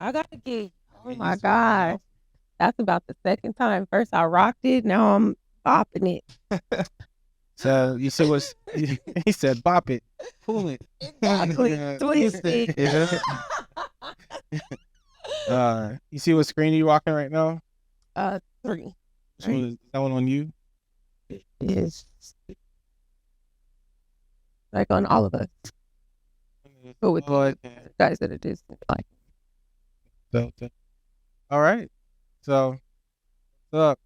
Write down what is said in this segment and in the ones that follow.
I got to get, oh my God. That's about the second time. First I rocked it. Now I'm bopping it. So you see what's he said, bop it, pull it. Exactly. Twist it. You see what screen you rocking right now? 3. Which one is that one on you? Is like on all of us. But with the guys that it is like. All right. So what's up?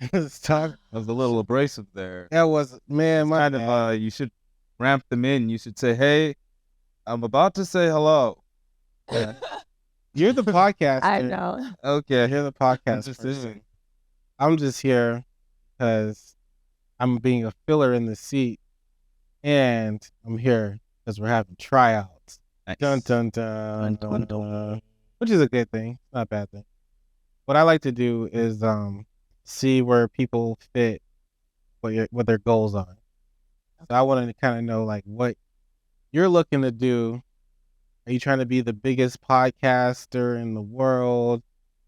It's time. That was a little abrasive there. That was, man, my Kind of, you should ramp them in. You should say, "Hey, I'm about to say hello." Yeah. You're the podcaster. I know. Okay, You're the podcast person. I'm just here because I'm being a filler in the seat, and I'm here because we're having tryouts. Nice. Dun dun dun dun dun. Which is a good thing, not a bad thing. What I like to do is see where people fit, what their goals are. So I want to kind of know like what you're looking to do. Are you trying to be the biggest podcaster in the world?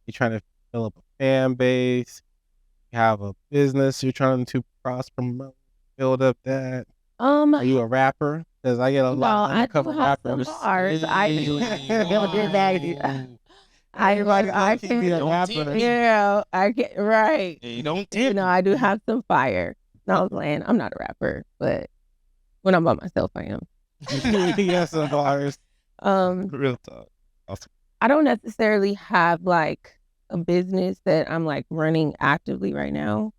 You trying to fill up a fan base? You have a business you're trying to cross promote, build up that. Are you a rapper? Because I get a lot of undercover rappers. Bars. I do. I can be a rapper. Yeah, I get right. You don't. You know, I do have some fire. No, I was playing. I'm not a rapper, but when I'm by myself, I am. He has some bars. Real talk. Awesome. I don't necessarily have like a business that I'm like running actively right now.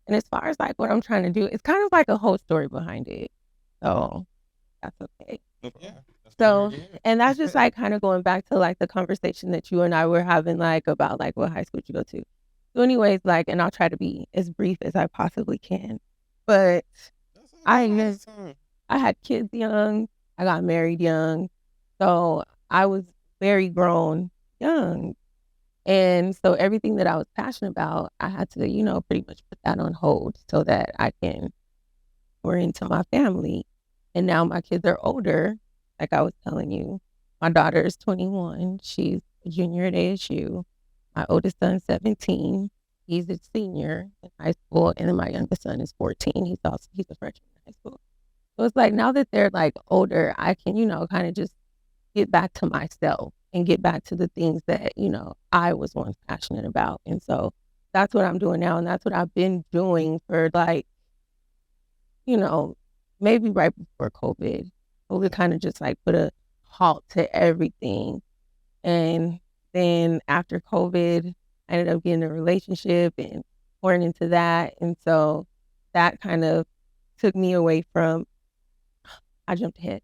And as far as like what I'm trying to do, it's kind of like a whole story behind it. So that's okay. Yeah. So, and that's just like kind of going back to like the conversation that you and I were having like about like what high school you go to. So anyways, like, and I'll try to be as brief as I possibly can. But I had kids young. I got married young. So I was very grown young. And so everything that I was passionate about, I had to, you know, pretty much put that on hold so that I can pour into my family. And now my kids are older. Like I was telling you, my daughter is 21. She's a junior at ASU. My oldest son's 17. He's a senior in high school. And then my youngest son is 14. He's a freshman in high school. So it's like now that they're like older, I can, you know, kind of just get back to myself and get back to the things that, you know, I was once passionate about. And so that's what I'm doing now. And that's what I've been doing for like, you know, maybe right before COVID. COVID kind of just like put a halt to everything. And then after COVID, I ended up getting a relationship and pouring into that. And so that kind of took me away from, I jumped ahead.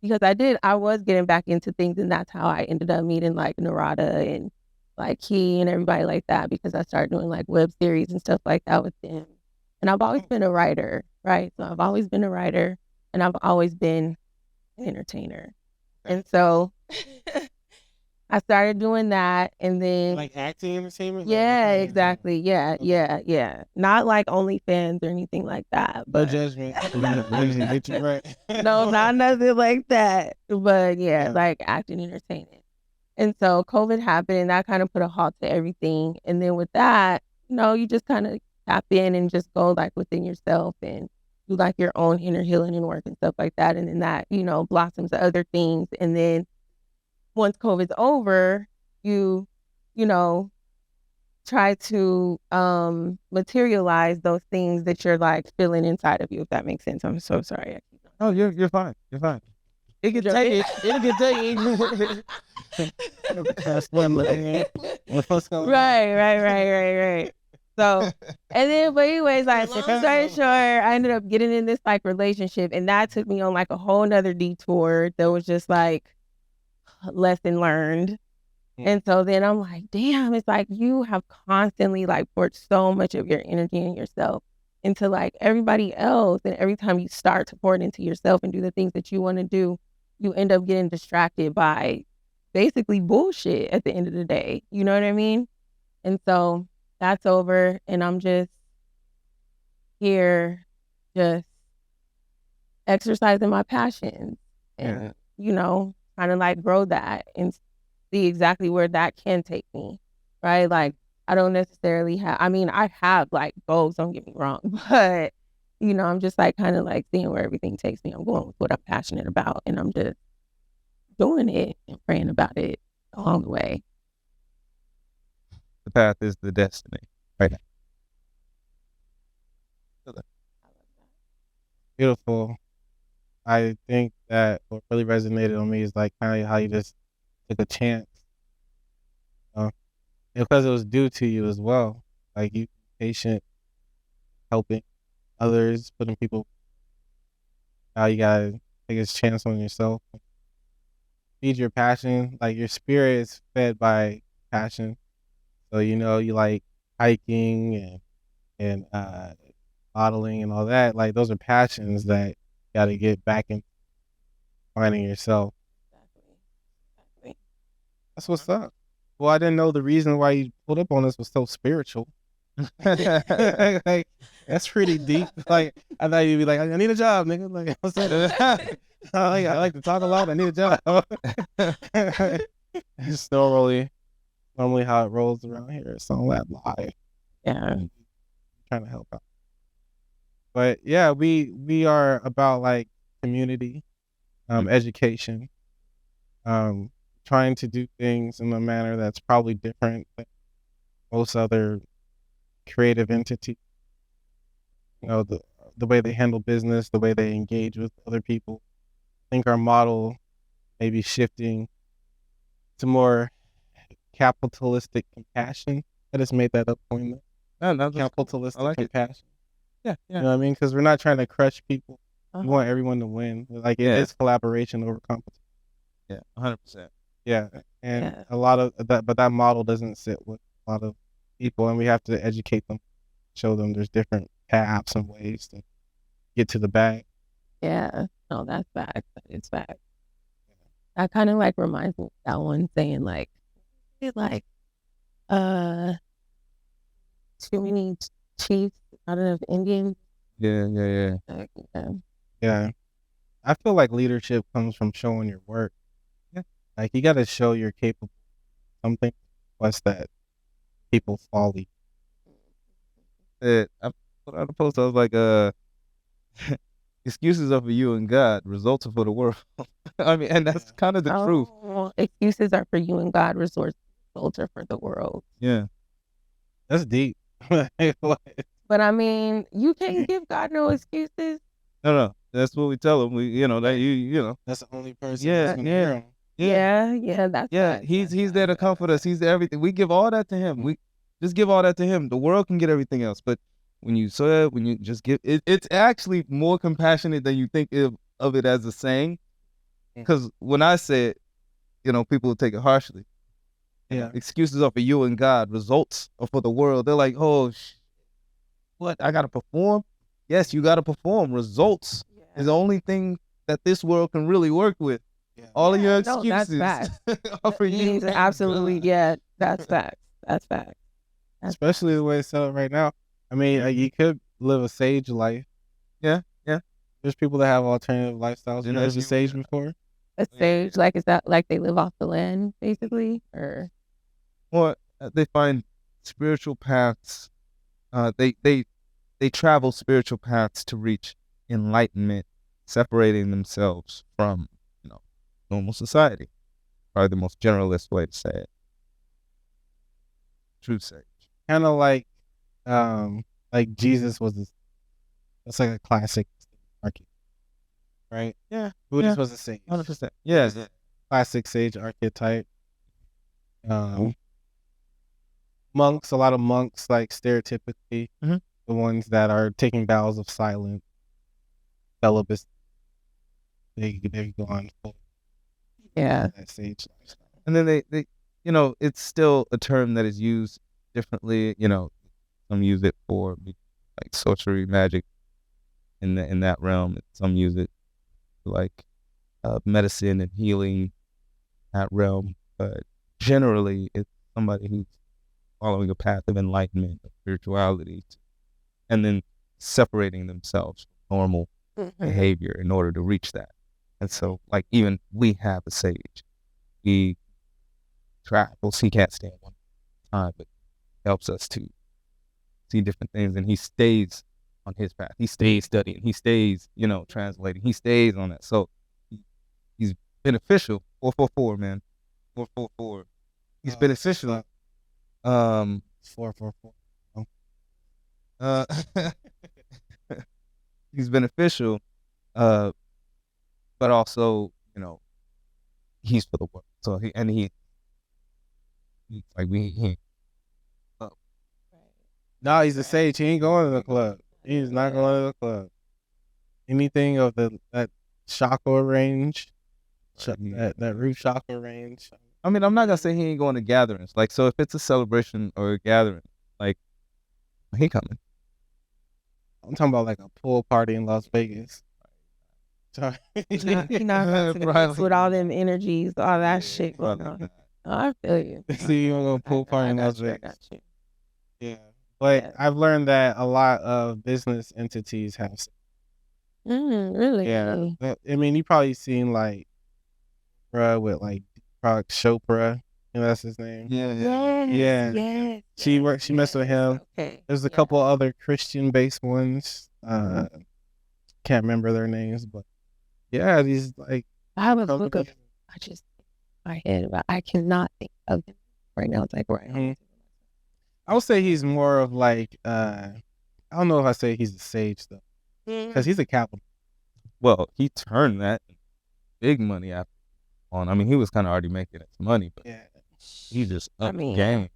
Because I was getting back into things, and that's how I ended up meeting like Narada and like Key and everybody like that, because I started doing like web series and stuff like that with them. And I've always been a writer, right? So I've always been a writer, and I've always been an entertainer. And so I started doing that, and then like acting entertainment. Yeah, exactly. Yeah, yeah. Not like OnlyFans or anything like that. No But judgment. Right. no, not nothing like that. But yeah, like acting, entertaining. And so COVID happened, and that kind of put a halt to everything. And then with that, you know, you just kind of tap in and just go like within yourself and do like your own inner healing and work and stuff like that. And then that, you know, blossoms to other things. And then once COVID's over, you know, try to materialize those things that you're like feeling inside of you, if that makes sense. I'm so sorry. Oh, you're fine. You're fine. It can take it. It can take it. Right. So, and then, but anyways, like, long story short, I ended up getting in this like relationship, and that took me on like a whole nother detour that was just like lesson learned. And so then I'm like, damn, it's like you have constantly like poured so much of your energy and yourself into like everybody else. And every time you start to pour it into yourself and do the things that you want to do, you end up getting distracted by basically bullshit at the end of the day. You know what I mean? And so that's over. And I'm just here just exercising my passions and kind of like grow that and see exactly where that can take me, right? Like, I don't necessarily have, I have like goals, don't get me wrong, but, I'm just like kind of like seeing where everything takes me. I'm going with what I'm passionate about, and I'm just doing it and praying about it along the way. The path is the destiny right now. Beautiful. I think that what really resonated on me is like kind of how you just took a chance, and because it was due to you as well. Like you patient, helping others, putting people. Now you gotta take a chance on yourself. Feed your passion. Like your spirit is fed by passion. So you like hiking and modeling and all that. Like those are passions that you got to get back in finding yourself. Exactly. That's what's up. Well, I didn't know the reason why you pulled up on this was so spiritual. Like, that's pretty deep. Like I thought you'd be like, I need a job, nigga. Like what's that? I like to talk a lot. I need a job. It's normally how it rolls around here. It's on that live. Yeah. Trying to help out. But yeah, we are about like community, education, trying to do things in a manner that's probably different than most other creative entities. The way they handle business, the way they engage with other people. I think our model may be shifting to more capitalistic compassion. I just made that up for you. Capitalistic cool. I like compassion. Yeah. You know what I mean? Because we're not trying to crush people. We want everyone to win. Like it is collaboration over competition. Yeah, 100%. Yeah, and a lot of that, but that model doesn't sit with a lot of people, and we have to educate them, show them there's different paths and ways to get to the bag. Yeah, no, that's fact. It's fact. That kind of like reminds me of that one saying like, too many chiefs, not enough Indians. Yeah. Yeah, I feel like leadership comes from showing your work. Yeah, like you got to show you're capable of something. Plus that people follow you. I put out a post. I was like, excuses are for you and God, results are for the world. I mean, and that's kind of the truth. Excuses are for you and God, results are for the world. Yeah, that's deep. But I mean, you can't give God no excuses. No, that's what we tell him. We, that you that's the only person. Yeah, that's he's there to comfort us. He's there everything. We give all that to him. We just give all that to him. The world can get everything else, but when you just give it, it's actually more compassionate than you think of it as a saying. Because when I say it, people will take it harshly. Yeah, excuses are for you and God, results are for the world. They're like, oh, what? I gotta perform? Yes, you gotta perform. Results is the only thing that this world can really work with. Yeah. All of your excuses are for you. Absolutely, that's facts. That's facts. Especially the way it's set up right now. I mean, you could live a sage life. Yeah. There's people that have alternative lifestyles. You know, there's a sage before. A sage, like, is that like they live off the land, basically, or? Well, they find spiritual paths. They travel spiritual paths to reach enlightenment, separating themselves from normal society. Probably the most generalist way to say it. True sage. Kind of like Jesus was. That's like a classic archetype, right? Yeah. Buddhist was a sage. 100%. Yeah. Classic sage archetype. Monks, a lot of monks, like stereotypically, the ones that are taking vows of silence, celibacy. They go on full. Yeah. That sage lifestyle. And then they it's still a term that is used differently. Some use it for like sorcery, magic, in that realm. Some use it for like medicine and healing, that realm. But generally, it's somebody who's following a path of enlightenment, of spirituality, and then separating themselves from normal behavior in order to reach that. And so, like, even we have a sage. He travels. He can't stand one time, but helps us to see different things. And he stays on his path. He stays studying. He stays, translating. He stays on that. So he's beneficial. 444, man. 444. He's beneficial. 444. Uh, he's beneficial, but also, he's for the work. So he like we. No, he's a sage. He ain't going to the club. He's not going to the club. Anything of that chakra range, that root chakra range. I mean, I'm not gonna say he ain't going to gatherings. Like, so if it's a celebration or a gathering, like, he coming. I'm talking about like a pool party in Las Vegas. Sorry. He's not about to mix with all them energies, all that shit going on. Oh, I feel you. See, you want to go pool party in Las Vegas. Yeah. But I've learned that a lot of business entities have. Really? Yeah. I mean, you probably seen like, with like Deepak Chopra. That's his name. Yes. She messed with him. Okay. There's a couple other Christian-based ones. Can't remember their names, but yeah, these like. I have a book of. I just my head, but I cannot think of them right now. It's like right. Mm-hmm. I would say he's more of like. I don't know if I say he's a sage though, because he's a capitalist. Well, he turned that big money after on. I mean, he was kind of already making some money, but he just upped the game.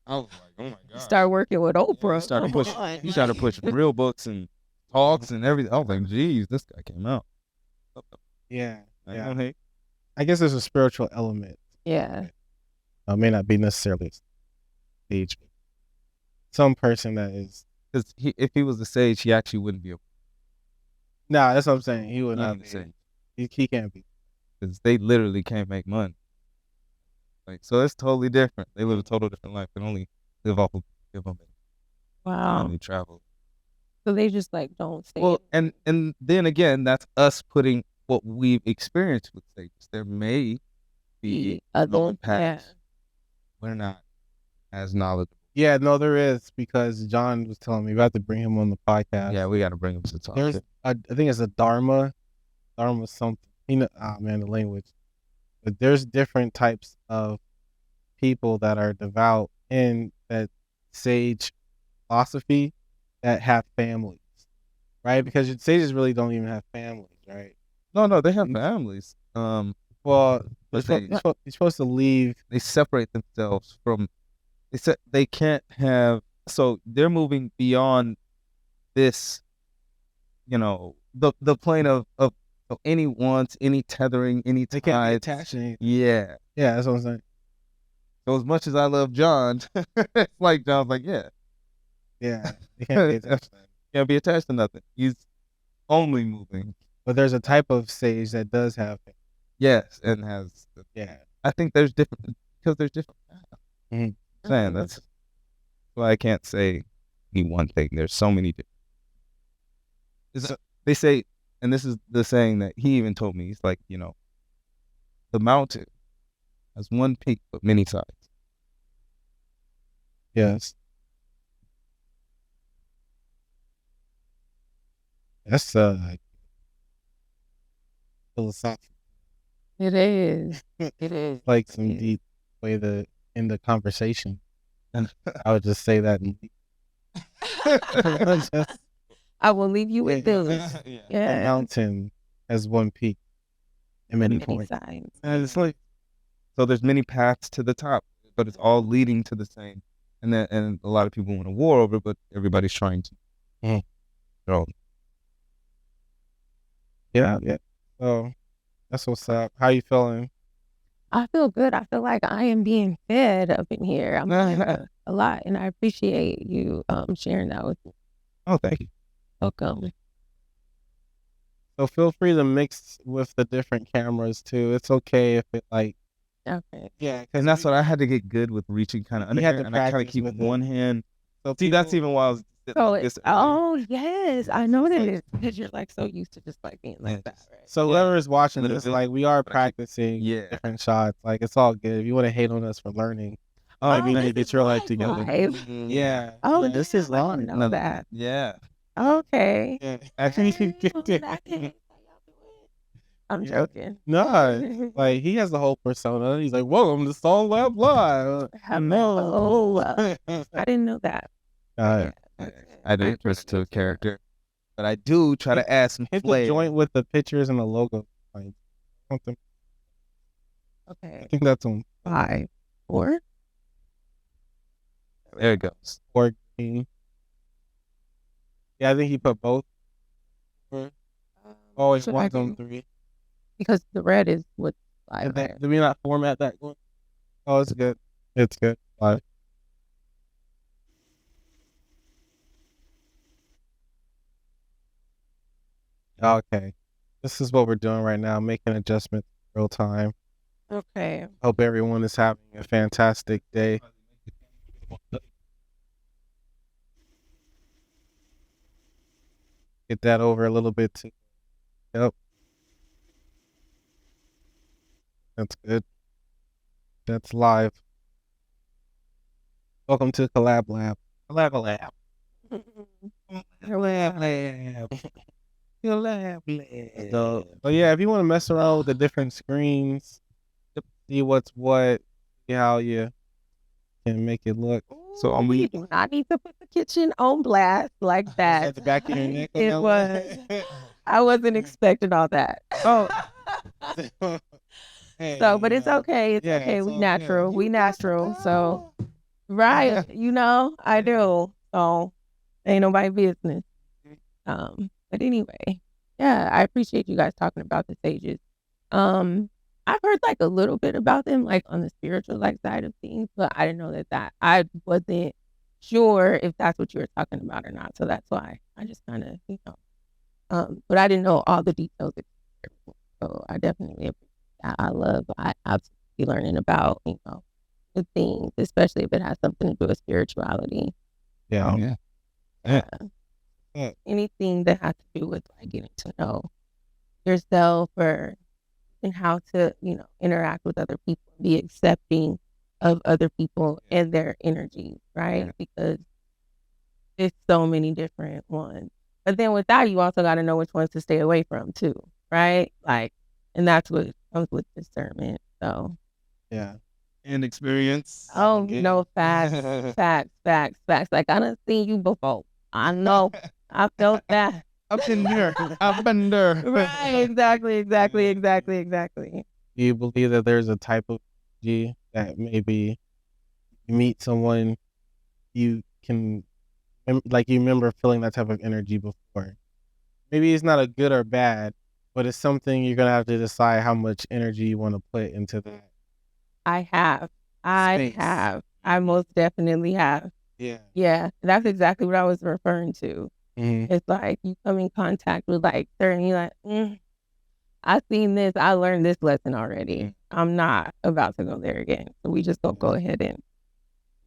I was like, oh my god! Start working with Oprah. He started pushing real books and talks and everything. I was like, geez, this guy came out. Yeah. I guess there's a spiritual element. Yeah. It may not be necessarily a sage, but some person that is. Because if he was a sage, he actually wouldn't be. Nah, that's what I'm saying. He would not be. He can't be. Because they literally can't make money. Like, so it's totally different. They live a total different life. They only live off of give them. Wow. They travel. So they just like don't stay. Well, and then again, that's us putting what we've experienced with sages. There may be other paths. We're not as knowledgeable. Yeah, no, there is, because John was telling me we have to bring him on the podcast. Yeah, we got to bring him to talk. I think it's a Dharma something. The language. But there's different types of people that are devout in that sage philosophy that have families, right? Because sages really don't even have families, right? No, they have families. Well, you're supposed to leave. They separate themselves from. They can't have. So they're moving beyond this. The plane of any wants, any tethering, any ties. They can't be attaching. Yeah, that's what I'm saying. So as much as I love John, it's like John's like, yeah, they can't be attached. Can't be attached to nothing. He's only moving. But there's a type of sage that does have. Yes, and has. I think there's different because there's different. Mm-hmm. Man, that's why I can't say any one thing. There's so many different. They say. And this is the saying that he even told me. He's like, the mountain has one peak but many sides. Yes. That's philosophical. It is. It is. Like some deep way to end the conversation. And I would just say that. I will leave you with this. The mountain has one peak and many points. Sides. And it's like, so there's many paths to the top, but it's all leading to the same. And a lot of people want a war over it, but everybody's trying to. Yeah. So that's what's up. How you feeling? I feel good. I feel like I am being fed up in here. I'm learning a lot, and I appreciate you sharing that with me. Oh, thank you. Welcome. So feel free to mix with the different cameras too. It's okay if it like. Okay. Yeah, and that's what I had to get good with reaching kind of under here, and I kind of keep one hand. So see, that's even why I was So yes, I know that it's because you're like so used to just like being like that, right? So whoever's watching this, like we are practicing Yeah. different shots. Like it's all good. If you want to hate on us for learning, maybe you need to get your life together. Yeah. Oh, yeah. This is I long. didn't know that. Yeah. Okay. Yeah. I'm joking. No, like he has the whole persona. He's like, welcome to Song Lab Live. Hello. I didn't know that. I didn't versatile a character, but I do try to add some Hit the flair. joint with the pictures and the logo. Like, something. Okay. I think that's on 5, 4. There it goes. 14. Yeah, I think he put both. Oh, it's Should I one's on do- 3. Because the red is what's 5. Did we not format that one? Oh, it's good. It's good. 5. Okay. This is what we're doing right now, making adjustments in real time. Okay. Hope everyone is having a fantastic day. Get that over a little bit too. Yep. That's good. That's live. Welcome to Collab Lab. Collab Lab. Collab Lab. Collab Lab. So yeah, if you want to mess around with the different screens, see what's what, see how you can make it look. So we do not need to put the kitchen on blast like that. At the back of your neck. It was. I wasn't expecting all that. Oh. Hey, So, but it's okay. It's okay. it's We all natural. good. We natural. So, right. I do. So, ain't nobody business. But anyway, yeah, I appreciate you guys talking about the sages. I've heard like a little bit about them, like on the spiritual like side of things, but I didn't know that I wasn't sure if that's what you were talking about or not. So that's why I just kind of, but I didn't know all the details. So I definitely I absolutely learning about, the things, especially if it has something to do with spirituality. Yeah. Anything that has to do with like getting to know yourself and how to, interact with other people, be accepting of other people and their energy, right? Because there's so many different ones. But then with that, you also got to know which ones to stay away from too, right? Like, and that's what comes with discernment. So, yeah. And experience. Oh, no, facts. Like, I done seen you before. I know. I felt that. I've been there. I've been there. Right, exactly. Do you believe that there's a type of energy that maybe you meet someone, you can, like you remember feeling that type of energy before? Maybe it's not a good or bad, but it's something you're going to have to decide how much energy you want to put into that. I have. I most definitely have. Yeah. Yeah, that's exactly what I was referring to. Mm-hmm. It's like you come in contact with like certain, you're like, I seen this, I learned this lesson already. I'm not about to go there again. So we just gonna go ahead and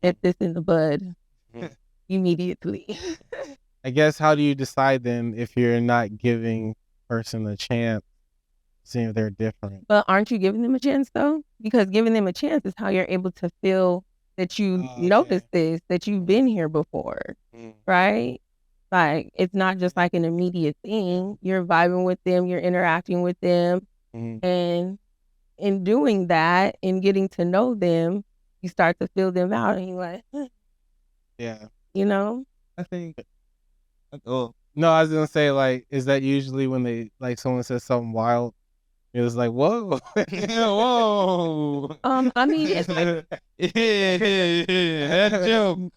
hit this in the bud immediately. I guess, how do you decide then if you're not giving person a chance, seeing if they're different? But aren't you giving them a chance though? Because giving them a chance is how you're able to feel that you noticed this, that you've been here before, right? Like, it's not just like an immediate thing. You're vibing with them, you're interacting with them. And in doing that and getting to know them, you start to feel them out and you're like, yeah. I think. No, I was gonna say, like, is that usually when they, like, someone says something wild, it was like, whoa. Whoa. I mean, it's like, that joke.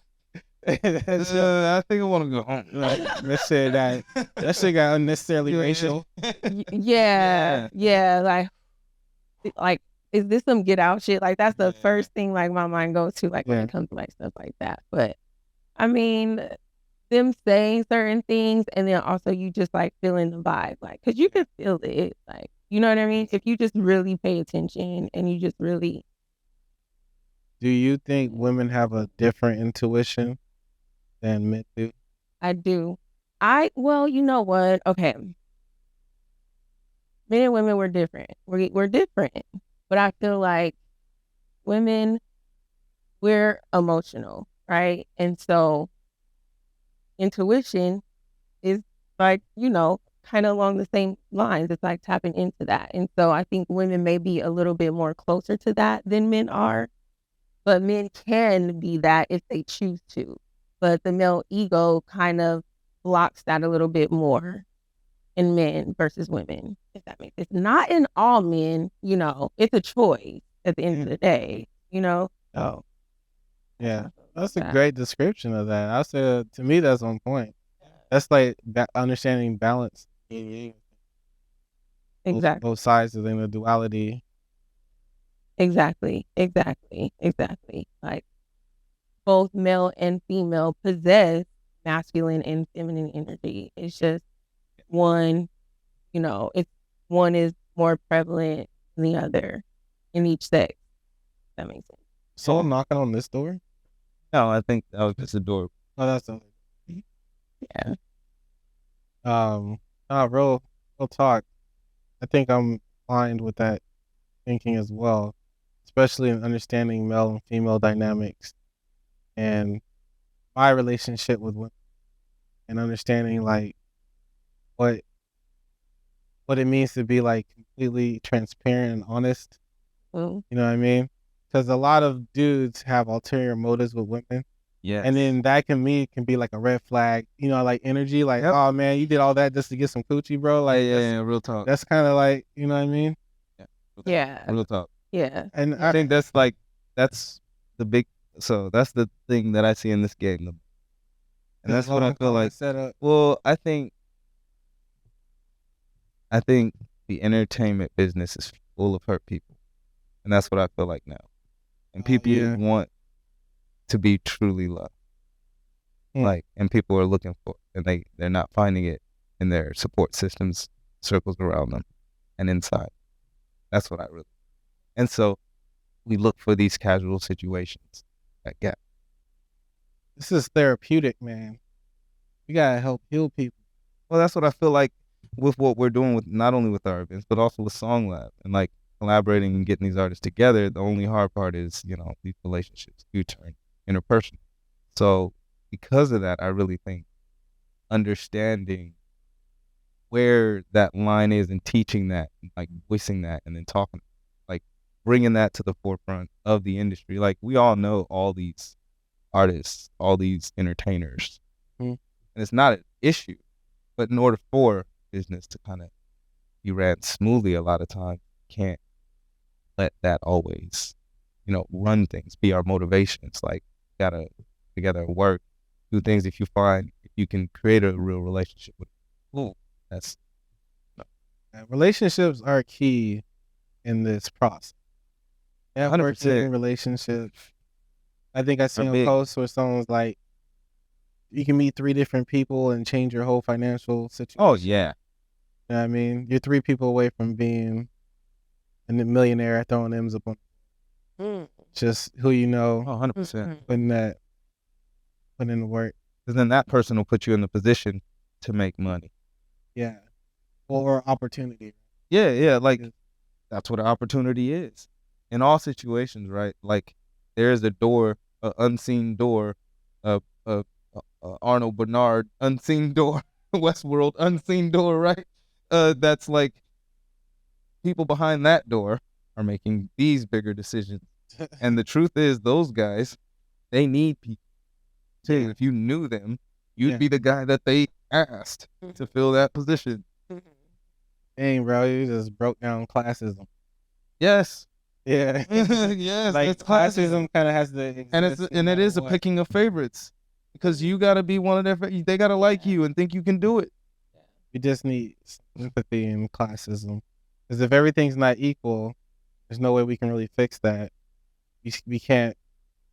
I think I want to go home. That shit got unnecessarily racial. Yeah, like, is this some get out shit? Like, that's the first thing like my mind goes to, like, when it comes to like stuff like that. But I mean, them saying certain things and then also you just like feeling the vibe, like, cause you can feel it, like, you know what I mean? If you just really pay attention and you just really. Do you think women have a different intuition than men do? I do. Well, you know what? Okay. Men and women, we're different. We're different. But I feel like women, we're emotional, right? And so intuition is like, kind of along the same lines. It's like tapping into that. And so I think women may be a little bit more closer to that than men are, but men can be that if they choose to. But the male ego kind of blocks that a little bit more in men versus women, if that makes sense. Not in all men, it's a choice at the end of the day, Oh, yeah. That's a great description of that. I said, to me, that's on point. That's like understanding balance. Exactly. Both sides of the duality. Exactly. Like both male and female possess masculine and feminine energy. It's just one, one is more prevalent than the other in each sex. That makes sense. Someone knocking on this door? No, I think that was just a door. Oh, that's a... Yeah. Real talk. I think I'm aligned with that thinking as well, especially in understanding male and female dynamics and my relationship with women, and understanding like what it means to be like completely transparent and honest. Mm. You know what I mean? Because a lot of dudes have ulterior motives with women. Yeah. And then that can be like a red flag, like energy, like, oh man, you did all that just to get some coochie, bro. Like, yeah, real talk. That's kind of like, you know what I mean? Yeah. Real talk. Yeah. And I think that's the big, so that's the thing that I see in this game. And that's what I feel like. Well, I think the entertainment business is full of hurt people. And that's what I feel like now. And people want to be truly loved. Like, and people are looking for it, and they're not finding it in their support systems, circles around them, and inside. That's what I really. And so, we look for these casual situations that gap. This is therapeutic, man. We gotta help heal people. Well, that's what I feel like with what we're doing with not only with our events, but also with Song Lab and like collaborating and getting these artists together. The only hard part is, these relationships do turn interpersonal. So because of that, I really think understanding where that line is and teaching that, like voicing that, and then talking, like bringing that to the forefront of the industry. Like we all know all these artists, all these entertainers, and it's not an issue. But in order for business to kind of be ran smoothly, a lot of times can't let that always, run things, be our motivation. It's like gotta together work, do things. If you can create a real relationship with people, that's relationships are key in this process. 100% relationships. I think I seen a post where someone's like, you can meet 3 different people and change your whole financial situation. Oh yeah. You know what I mean? You're 3 people away from being a millionaire throwing M's up on just who you know. 100%. Putting in the work. Because then that person will put you in the position to make money. Yeah. Or opportunity. Yeah. Like that's what an opportunity is. In all situations, right? Like there's a door, an unseen door, Arnold Bernard unseen door, Westworld unseen door, right? That's like people behind that door are making these bigger decisions. And the truth is those guys, they need people too. Yeah. If you knew them, you'd be the guy that they asked to fill that position. Dang, bro, you just broke down classism. Yes. Yeah. Yes. Like classism kind of has the and it is a picking of favorites because you got to be one of their. They got to like you and think you can do it. We just need empathy in classism, because if everything's not equal, there's no way we can really fix that. We can't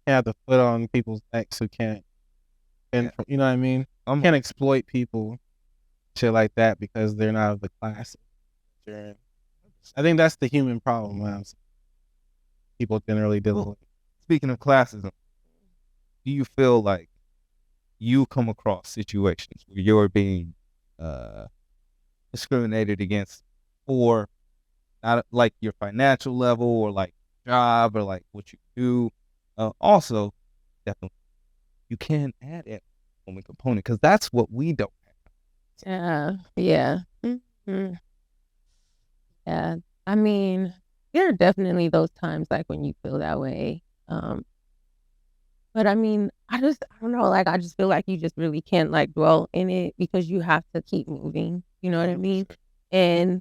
have the foot on people's necks who can't. And you know what I mean? Can't exploit people, shit like that, because they're not of the class. I think that's the human problem. People generally deal with. Speaking of classism, do you feel like you come across situations where you're being discriminated against for not like your financial level or like job or like what you do, also definitely you can add a woman component because that's what we don't have. Yeah. Mm-hmm. Yeah. I mean, there are definitely those times like when you feel that way. But I mean, I don't know, like I just feel like you just really can't like dwell in it because you have to keep moving. You know what I mean? And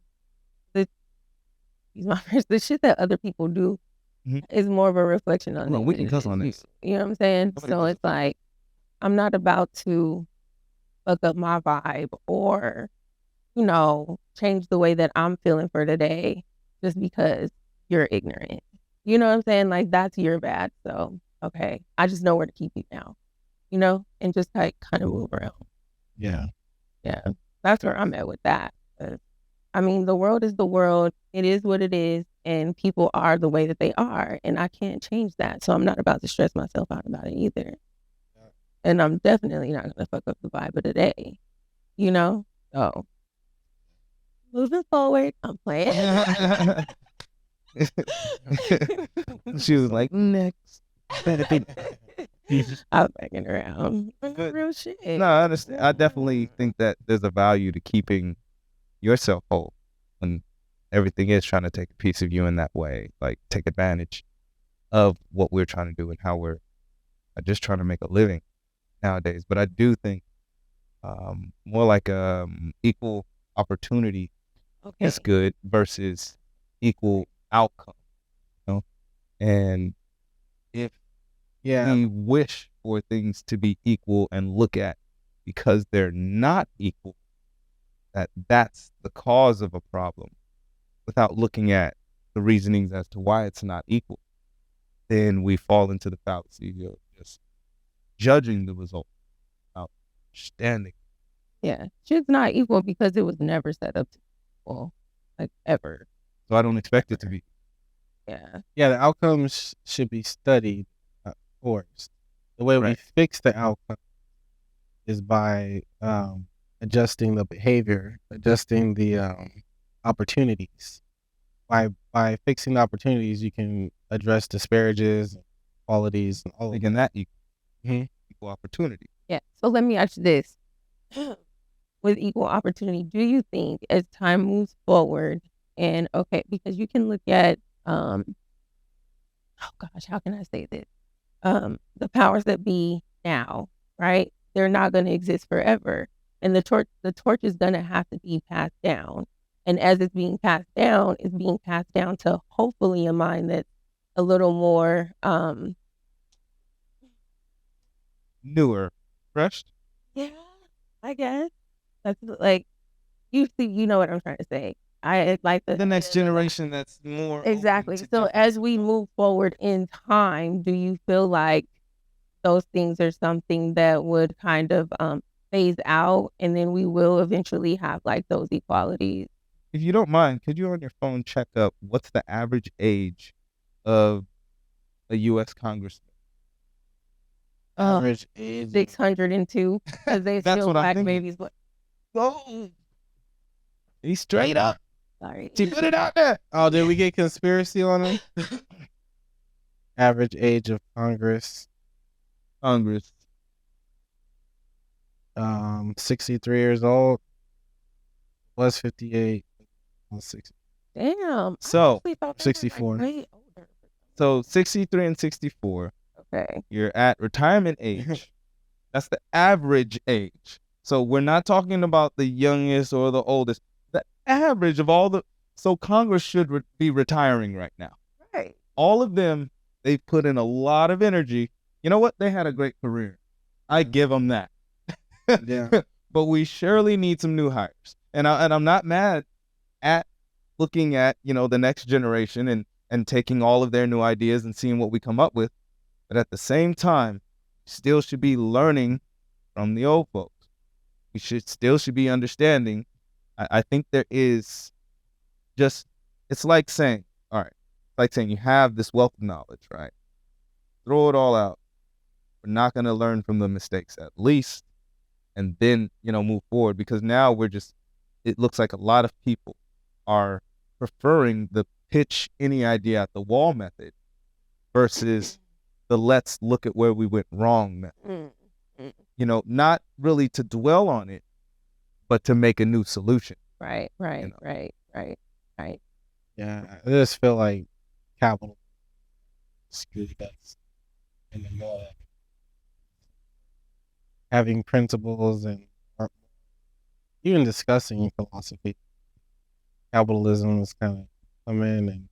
the the shit that other people do is more of a reflection on Hold on, them we than can it cuss is on you. this. You know what I'm saying? Nobody So cuss it's like I'm not about to fuck up my vibe or, you know, change the way that I'm feeling for today just because you're ignorant. You know what I'm saying? Like that's your bad. So okay, I just know where to keep you now. You know, and just like kind of move around. Yeah. Yeah, that's where I'm at with that. I mean, the world is the world. It is what it is, and people are the way that they are, and I can't change that. So I'm not about to stress myself out about it either. And I'm definitely not gonna fuck up the vibe of the day. You know? So moving forward, I'm playing. She was like, next. I'm backing around. Good. Real shit. No, I understand. I definitely think that there's a value to keeping yourself whole when everything is trying to take a piece of you in that way, like take advantage of what we're trying to do and how we're just trying to make a living nowadays. But I do think more like equal opportunity is good versus equal outcome, you know? And if we wish for things to be equal and look at because they're not equal, that's the cause of a problem without looking at the reasonings as to why it's not equal, then we fall into the fallacy of just judging the result without understanding. Yeah, shit's not equal because it was never set up to be equal, like ever. So I don't expect it to be. Yeah. Yeah, the outcomes should be studied first. The way we fix the outcome is by adjusting the behavior, adjusting the opportunities. By fixing the opportunities, you can address disparages, qualities, and all of Making that equal, Mhm. equal opportunity. Yeah. So let me ask you this. With equal opportunity, do you think as time moves forward and because you can look at oh gosh, how can I say this? The powers that be now, right? They're not going to exist forever. And the torch is going to have to be passed down. And as it's being passed down, it's being passed down to hopefully a mind that's a little more newer, fresh. Yeah, I guess. That's like you know what I'm trying to say. I like the next generation that's more exactly. So as we move forward in time, do you feel like those things are something that would kind of phase out and then we will eventually have like those equalities? If you don't mind, could you on your phone check up what's the average age of a U.S. congressman? Average age 602 because they That's still what I'm black thinking. babies. But Oh, he's straight up. sorry, She put it out there. Oh, did we get conspiracy on him? Average age of Congress, 63 years old. Was 58. Was 60. damn. So, I actually thought they were, 64. Like, way older. So 63 and 64. Okay. You're at retirement age. That's the average age. So we're not talking about the youngest or the oldest. The average of all the. So Congress should be retiring right now. Right. All of them, they've put in a lot of energy. You know what? They had a great career. I give them that. Yeah. But we surely need some new hires. And I'm not mad at looking at, the next generation and taking all of their new ideas and seeing what we come up with. But at the same time, still should be learning from the old folks. We should be understanding. I think there is it's like saying, all right, you have this wealth of knowledge, right? Throw it all out. We're not going to learn from the mistakes at least, and then, move forward, because now it looks like a lot of people are preferring the pitch any idea at the wall method versus the let's look at where we went wrong method. Not really to dwell on it, but to make a new solution. Right. Yeah, I just feel like capital school that's in the law, having principles and even discussing philosophy. Capitalism has kind of come in and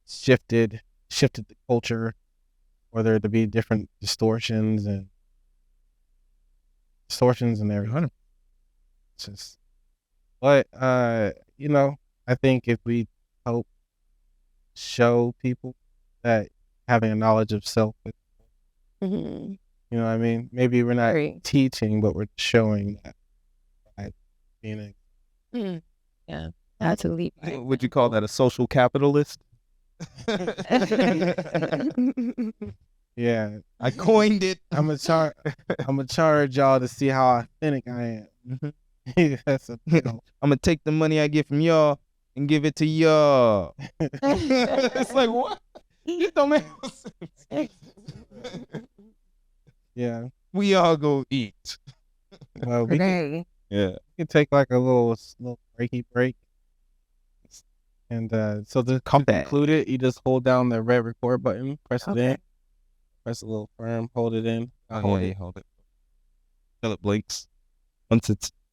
shifted the culture, whether it be different distortions and everything. It's just, but I think if we help show people that having a knowledge of self, Mm-hmm. you know what I mean? Maybe we're not teaching, but we're showing that by being Yeah, absolutely. Would you call that a social capitalist? Yeah, I coined it. I'm gonna charge y'all to see how authentic I am. That's I'm gonna take the money I get from y'all and give it to y'all. It's like, what? It don't make sense. Yeah, we all go eat. Well, we can take like a little break. And so to conclude it, you just hold down the red record button, press it in, press a little firm, hold it in. Hold it till it blinks. Once it's